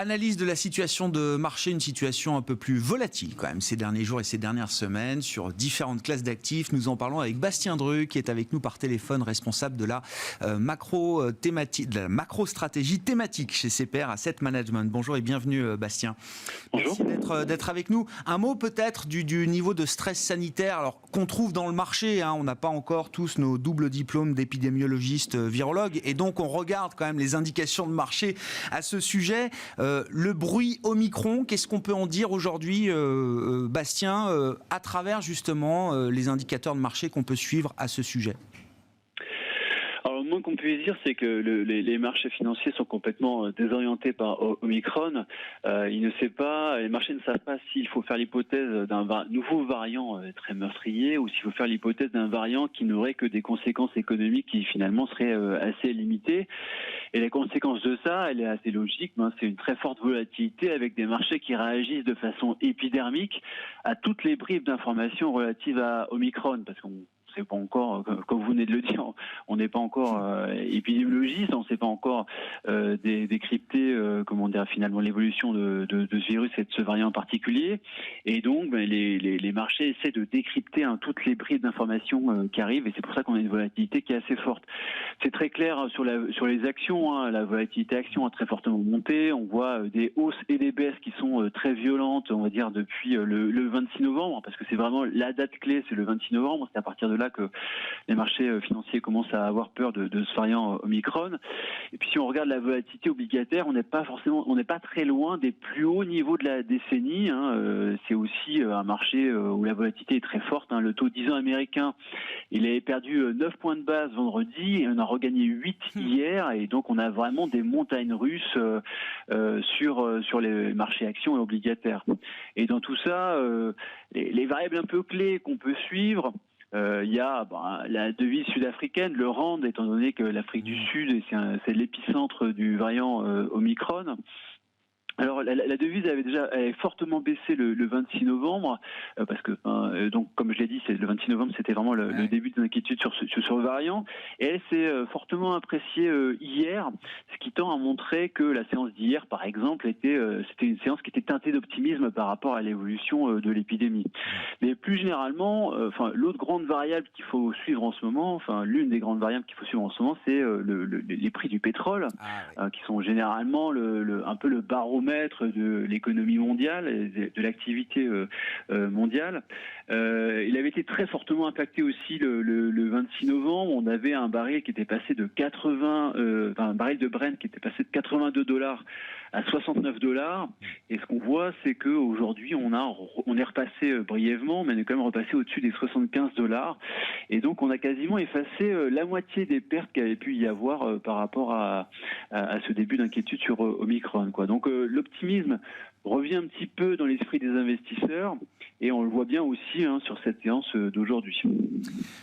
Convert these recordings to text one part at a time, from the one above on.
Analyse de la situation de marché, une situation un peu plus volatile quand même ces derniers jours et ces dernières semaines sur différentes classes d'actifs. Nous en parlons avec Bastien Dreux qui est avec nous par téléphone, responsable de la macro-stratégie thématique chez CPR Asset Management. Bonjour et bienvenue Bastien. Bonjour. Merci d'être avec nous. Un mot peut-être du niveau de stress sanitaire alors, qu'on trouve dans le marché. On n'a pas encore tous nos doubles diplômes d'épidémiologiste virologue et donc on regarde quand même les indications de marché à ce sujet. Le bruit Omicron, qu'est-ce qu'on peut en dire aujourd'hui, Bastien, à travers justement les indicateurs de marché qu'on peut suivre à ce sujet? Alors, le moins qu'on puisse dire, c'est que les marchés financiers sont complètement désorientés par Omicron. Les marchés ne savent pas s'il faut faire l'hypothèse d'un nouveau variant très meurtrier ou s'il faut faire l'hypothèse d'un variant qui n'aurait que des conséquences économiques qui finalement seraient assez limitées. Et la conséquence de ça, elle est assez logique. C'est une très forte volatilité avec des marchés qui réagissent de façon épidermique à toutes les bribes d'informations relatives à Omicron, parce qu'on sait pas encore, comme vous venez de le dire, on n'est pas encore épidémiologiste, on ne sait pas encore décrypter finalement l'évolution de ce virus et de ce variant en particulier. Et donc les marchés essaient de décrypter toutes les bribes d'informations qui arrivent, et c'est pour ça qu'on a une volatilité qui est assez forte. C'est très clair sur les actions, la volatilité action a très fortement monté. On voit des hausses et des baisses qui sont très violentes, on va dire depuis le 26 novembre, parce que c'est vraiment la date clé, c'est le 26 novembre, c'est à partir de là que les marchés financiers commencent à avoir peur de ce variant Omicron. Et puis si on regarde la volatilité obligataire, on n'est pas très loin des plus hauts niveaux de la décennie. C'est aussi un marché où la volatilité est très forte. Le taux 10 ans américain, il avait perdu 9 points de base vendredi et on a regagné 8 hier, et donc on a vraiment des montagnes russes sur les marchés actions et obligataires. Et dans tout ça, les variables un peu clés qu'on peut suivre, il y a la devise sud-africaine, le rand, étant donné que l'Afrique du Sud, c'est l'épicentre du variant Omicron. Alors la devise avait fortement baissé le 26 novembre parce que donc comme je l'ai dit, c'est le 26 novembre, c'était vraiment le début des inquiétudes sur le variant, et elle s'est fortement appréciée hier, ce qui tend à montrer que la séance d'hier, par exemple, c'était une séance qui était teintée d'optimisme par rapport à l'évolution de l'épidémie. Mais plus généralement, l'autre grande variable qu'il faut suivre en ce moment, l'une des grandes variables qu'il faut suivre en ce moment, c'est les prix du pétrole, qui sont généralement un peu le baromètre de l'économie mondiale et de l'activité mondiale. Il avait été très fortement impacté aussi le 26 novembre. On avait un baril qui était passé de un baril de Brent qui était passé de $82 à $69. Et ce qu'on voit, c'est que aujourd'hui on est repassé brièvement, mais on est quand même repassé au-dessus des $75. Et donc on a quasiment effacé la moitié des pertes qu'il avait pu y avoir par rapport à ce début d'inquiétude sur Omicron, quoi. Donc l'optimisme revient un petit peu dans l'esprit des investisseurs, et on le voit bien aussi sur cette séance d'aujourd'hui.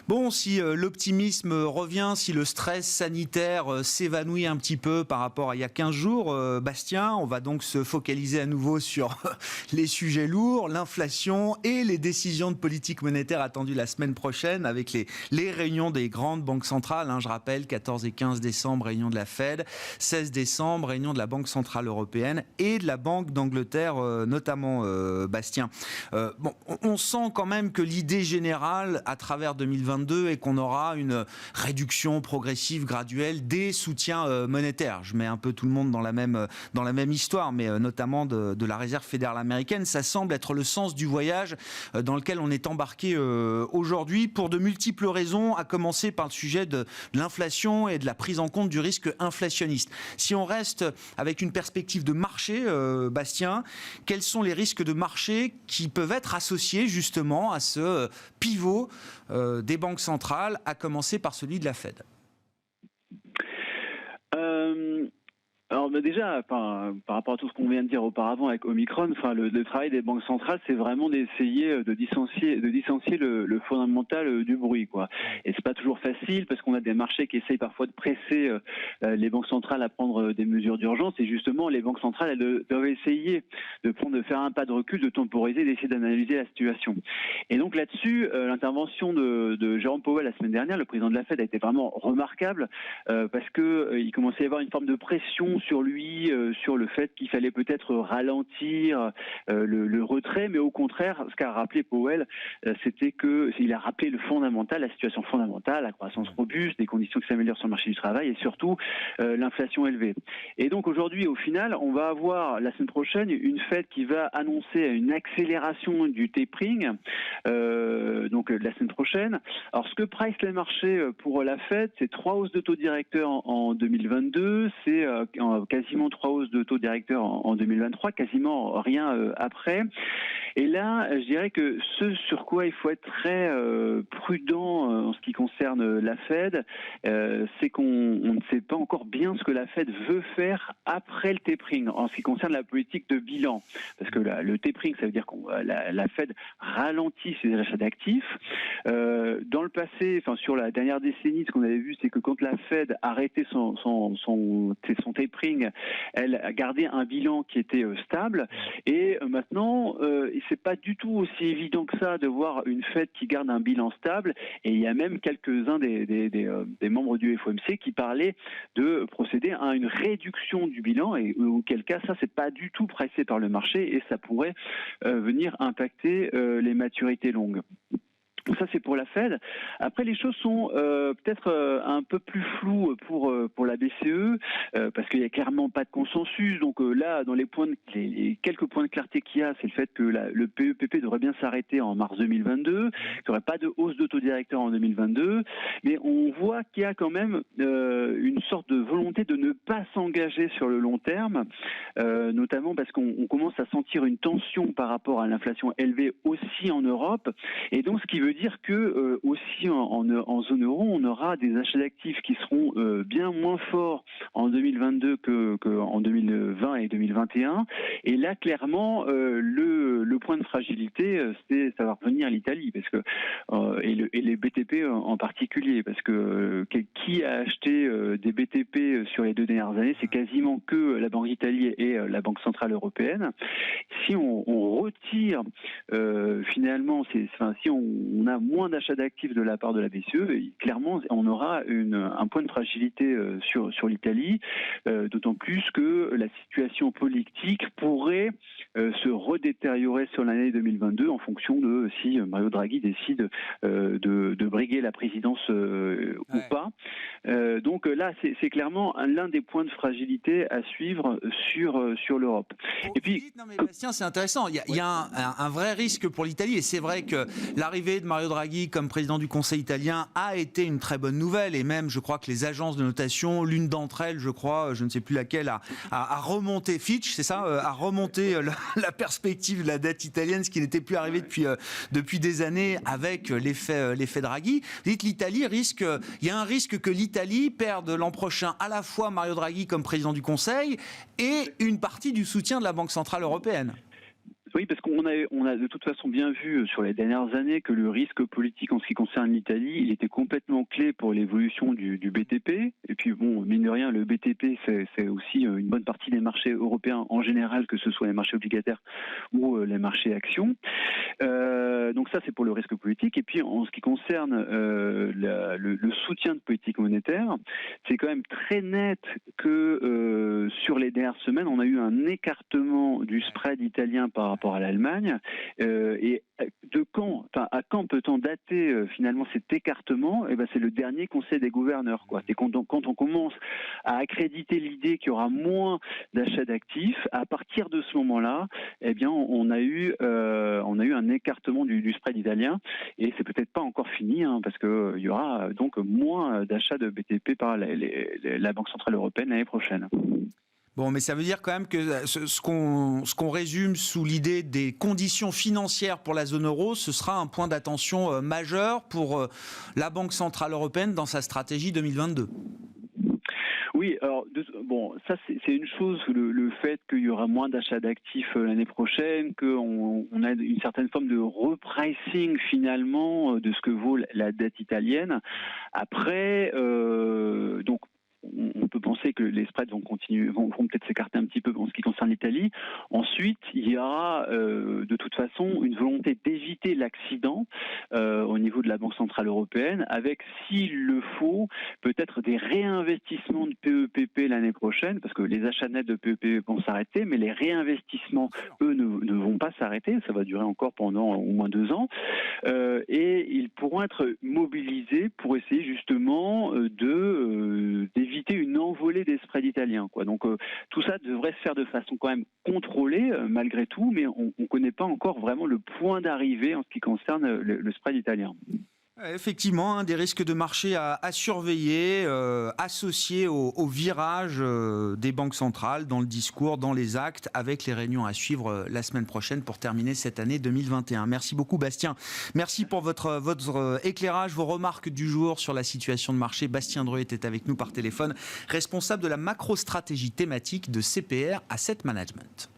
Bon, si l'optimisme revient, si le stress sanitaire s'évanouit un petit peu par rapport à il y a 15 jours, Bastien, on va donc se focaliser à nouveau sur les sujets lourds, l'inflation et les décisions de politique monétaire attendues la semaine prochaine avec les réunions des grandes banques centrales. Je rappelle, 14 et 15 décembre, réunion de la Fed, 16 décembre, réunion de la Banque Centrale Européenne et de la Banque d'Angleterre, notamment, Bastien. On sent quand même que l'idée générale à travers 2022 est qu'on aura une réduction progressive, graduelle des soutiens monétaires. Je mets un peu tout le monde dans la même histoire, mais notamment de la Réserve fédérale américaine. Ça semble être le sens du voyage dans lequel on est embarqué aujourd'hui pour de multiples raisons, à commencer par le sujet de l'inflation et de la prise en compte du risque inflationniste. Si on reste avec une perspective de marché, Bastien, quels sont les risques de marché qui peuvent être associés justement à ce pivot des banques centrales, à commencer par celui de la Fed? Alors déjà, par rapport à tout ce qu'on vient de dire auparavant avec Omicron, le travail des banques centrales, c'est vraiment d'essayer de dissocier le fondamental du bruit, quoi. Et c'est pas toujours facile parce qu'on a des marchés qui essayent parfois de presser les banques centrales à prendre des mesures d'urgence. Et justement, les banques centrales, elles doivent essayer de faire un pas de recul, de temporiser, d'essayer d'analyser la situation. Et donc là-dessus, l'intervention de Jérôme Powell la semaine dernière, le président de la Fed, a été vraiment remarquable parce que il commençait à y avoir une forme de pression sur lui, sur le fait qu'il fallait peut-être ralentir le retrait, mais au contraire, ce qu'a rappelé Powell, c'était qu'il a rappelé le fondamental, la situation fondamentale, la croissance robuste, des conditions qui s'améliorent sur le marché du travail et surtout l'inflation élevée. Et donc aujourd'hui, au final, on va avoir la semaine prochaine une Fed qui va annoncer une accélération du tapering, donc la semaine prochaine. Alors ce que price les marchés pour la Fed, c'est 3 hausses de taux directeur en 2022, c'est quasiment 3 hausses de taux directeur en 2023, quasiment rien après. Et là, je dirais que ce sur quoi il faut être très prudent en ce qui concerne la Fed, c'est qu'on ne sait pas encore bien ce que la Fed veut faire après le tapering en ce qui concerne la politique de bilan. Parce que le tapering, ça veut dire que la Fed ralentit ses achats d'actifs. Dans le passé, enfin sur la dernière décennie, ce qu'on avait vu, c'est que quand la Fed arrêtait son tapering, elle a gardé un bilan qui était stable. Et maintenant, c'est pas du tout aussi évident que ça de voir une Fed qui garde un bilan stable. Et il y a même quelques-uns des membres du FOMC qui parlaient de procéder à une réduction du bilan, et auquel cas ça c'est pas du tout pressé par le marché et ça pourrait venir impacter les maturités longues. Donc ça c'est pour la Fed. Après les choses sont peut-être un peu plus floues pour la BCE parce qu'il n'y a clairement pas de consensus. Donc là dans les quelques points de clarté qu'il y a, c'est le fait que le PEPP devrait bien s'arrêter en mars 2022, qu'il n'y aurait pas de hausse de taux directeur en 2022, mais on voit qu'il y a quand même une sorte de volonté de ne pas s'engager sur le long terme, notamment parce qu'on commence à sentir une tension par rapport à l'inflation élevée aussi en Europe, et donc ce qui veut dire que aussi en zone euro, on aura des achats d'actifs qui seront bien moins forts en 2022 qu'en 2020 et 2021. Et là, clairement, le point de fragilité, ça va revenir l'Italie, parce que et les BTP en particulier, parce que qui a acheté des BTP sur les 2 dernières années, c'est quasiment que la Banque d'Italie et la Banque centrale européenne. Si on retire finalement, si on a moins d'achats d'actifs de la part de la BCE, clairement, on aura un point de fragilité sur l'Italie, d'autant plus que la situation politique pourrait se redétériorer sur l'année 2022 en fonction de si Mario Draghi décide de briguer la présidence ou pas. Donc là, c'est clairement l'un des points de fragilité à suivre sur l'Europe. Et puis, non mais Bastien, c'est intéressant. Il y a un vrai risque pour l'Italie, et c'est vrai que l'arrivée de Mario Draghi comme président du Conseil italien a été une très bonne nouvelle, et même je crois que les agences de notation, l'une d'entre elles, je crois, je ne sais plus laquelle, a remonté Fitch, c'est ça, a remonté la perspective de la dette italienne, ce qui n'était plus arrivé depuis des années avec l'effet Draghi. Vous dites l'Italie risque, il y a un risque que l'Italie perde l'an prochain à la fois Mario Draghi comme président du Conseil et une partie du soutien de la Banque centrale européenne. Oui, parce qu'on a de toute façon bien vu sur les dernières années que le risque politique en ce qui concerne l'Italie, il était complètement clé pour l'évolution du BTP. Et puis bon, mine de rien, le BTP, c'est aussi une bonne partie des marchés européens en général, que ce soit les marchés obligataires ou les marchés actions. Donc ça, c'est pour le risque politique. Et puis en ce qui concerne le soutien de politique monétaire, c'est quand même très net que sur les dernières semaines, on a eu un écartement du spread italien par rapport à l'Allemagne, et à quand peut-on dater finalement cet écartement? Et ben c'est le dernier Conseil des gouverneurs, quoi. C'est quand on commence à accréditer l'idée qu'il y aura moins d'achats d'actifs, à partir de ce moment-là, eh bien on a eu un écartement du spread italien, et c'est peut-être pas encore fini, parce que il y aura donc moins d'achats de BTP par la Banque centrale européenne l'année prochaine. Bon, mais ça veut dire quand même que ce qu'on résume sous l'idée des conditions financières pour la zone euro, ce sera un point d'attention majeur pour la Banque centrale européenne dans sa stratégie 2022. Oui, alors ça c'est une chose, le fait qu'il y aura moins d'achats d'actifs l'année prochaine, qu'on a une certaine forme de repricing finalement de ce que vaut la dette italienne. Après, donc on peut penser que les spreads vont peut-être s'écarter un petit peu en ce qui concerne l'Italie. Ensuite, il y aura de toute façon une volonté d'éviter l'accident au niveau de la Banque Centrale Européenne, avec, s'il le faut, peut-être des réinvestissements de PEPP l'année prochaine, parce que les achats nets de PEPP vont s'arrêter, mais les réinvestissements, eux, ne vont pas s'arrêter. Ça va durer encore pendant au moins 2 ans. Et ils pourront être mobilisés pour essayer justement d'éviter une envolée des spreads italiens, quoi. Donc tout ça devrait se faire de façon quand même contrôlée malgré tout, mais on ne connaît pas encore vraiment le point d'arrivée en ce qui concerne le spread italien. Effectivement, des risques de marché à surveiller, associés au virage des banques centrales dans le discours, dans les actes, avec les réunions à suivre la semaine prochaine pour terminer cette année 2021. Merci beaucoup Bastien. Merci pour votre éclairage, vos remarques du jour sur la situation de marché. Bastien Dreux était avec nous par téléphone, responsable de la macro-stratégie thématique de CPR Asset Management.